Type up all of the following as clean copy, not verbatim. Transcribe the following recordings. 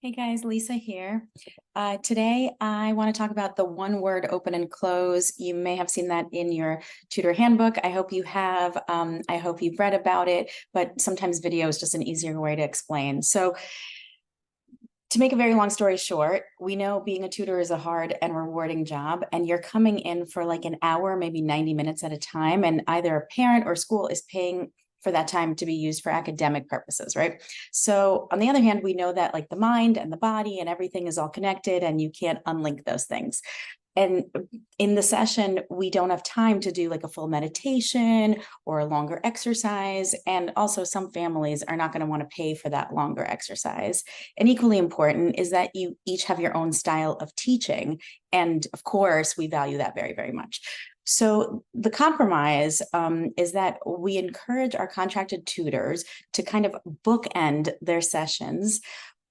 Hey guys, Lisa here. Today I want to talk about the one word open and close. You may have seen that in your tutor handbook. I hope you have. I hope you've read about it, but sometimes video is just an easier way to explain. So to make a very long story short, we know being a tutor is a hard and rewarding job, and you're coming in for like an hour, maybe 90 minutes at a time, and either a parent or school is paying for that time to be used for academic purposes, right? So on the other hand, we know that like the mind and the body and everything is all connected and you can't unlink those things. And in the session, we don't have time to do like a full meditation or a longer exercise. And also some families are not going to want to pay for that longer exercise. And equally important is that you each have your own style of teaching. And of course, we value that very, very much. So the compromise is that we encourage our contracted tutors to kind of bookend their sessions,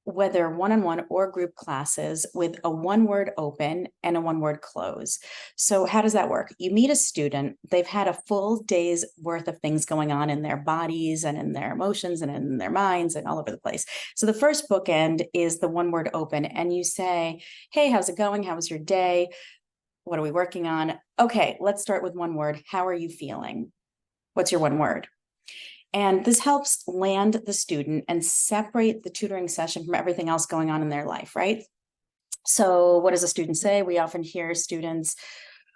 whether one-on-one or group classes, with a one-word open and a one-word close. So how does that work? You meet a student, they've had a full day's worth of things going on in their bodies and in their emotions and in their minds and all over the place. So the first bookend is the one-word open, and you say, hey, how's it going? How was your day? What are we working on? Okay, let's start with one word. How are you feeling? What's your one word? And this helps land the student and separate the tutoring session from everything else going on in their life, right? So what does a student say? We often hear students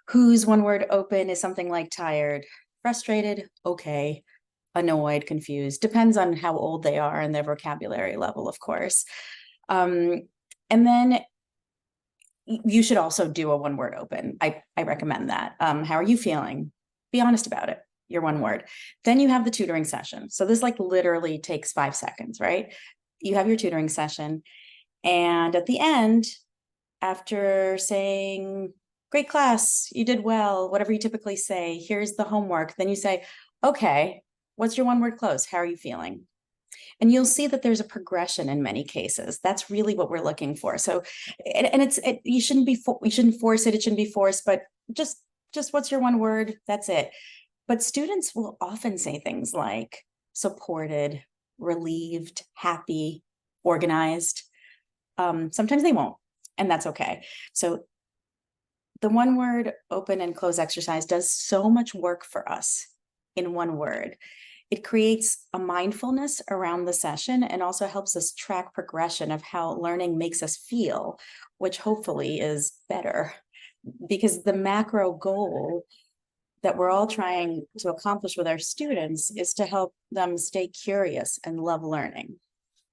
whose one word open is something like tired, frustrated, okay, annoyed, confused. Depends on how old they are and their vocabulary level, of course. And then you should also do a one word open. I recommend that. How are you feeling? Be honest about it. Your one word. Then you have the tutoring session. So this like literally takes 5 seconds, right? You have your tutoring session. And at the end, after saying, great class, you did well, whatever you typically say, here's the homework. Then you say, okay, what's your one word close? How are you feeling? And you'll see that there's a progression in many cases. That's really what we're looking for. So, and you shouldn't you shouldn't force it. It shouldn't be forced, but just what's your one word? That's it. But students will often say things like supported, relieved, happy, organized. Sometimes they won't, and that's okay. So the one word open and close exercise does so much work for us in one word. It creates a mindfulness around the session and also helps us track progression of how learning makes us feel, which hopefully is better, because the macro goal that we're all trying to accomplish with our students is to help them stay curious and love learning.